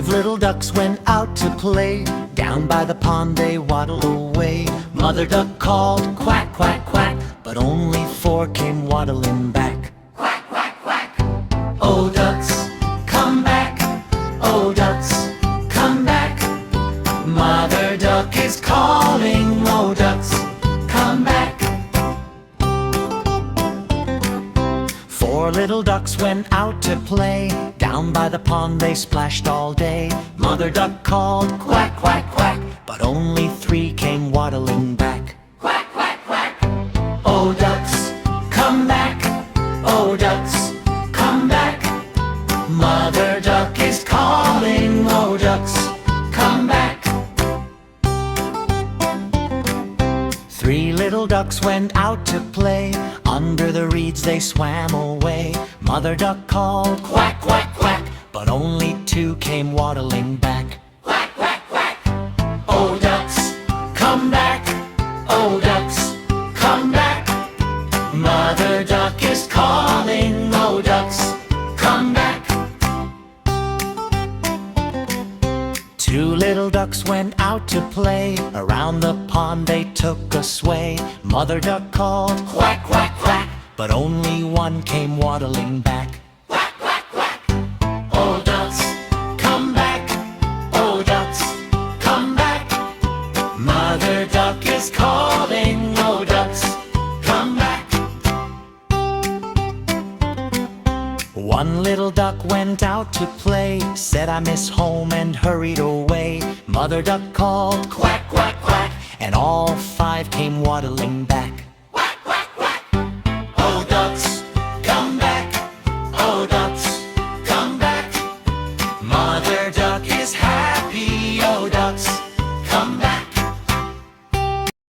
little ducks went out to play. Down by the pond they waddled away. Mother duck called, quack, quack, quack, but only 4 came waddling back. Quack, quack, quack. Oh ducks, come back. Oh ducks, come back. Mother duck is calling. Oh ducks, come back. 4 little ducks went out to play. Down by the pond they splashed all day. Mother duck called, quack, quack, quack, but only 3 came waddling back. Quack, quack, quack. Oh ducks, come back. Oh ducks, come back. Mother duck is calling. Oh ducks, come back. 3 little ducks went out to play. Under the reeds they swam away. Mother duck called, quack, quack, quack, but only 2 came waddling back. Quack, quack, quack. Oh ducks, come back. Oh ducks, come back. Mother duck is calling. Oh ducks, come back. 2 little ducks went out to play. Around the pond they took a sway. Mother duck called, quack, quack, quack, but only 1 came waddling back. Quack, quack, quack. Oh ducks, come back. Oh ducks, come back. Mother duck is calling. Oh ducks, come back. 1 little duck went out to play. Said I miss home and hurried away. Mother duck called, quack, quack, quack, and all 5 came waddling back.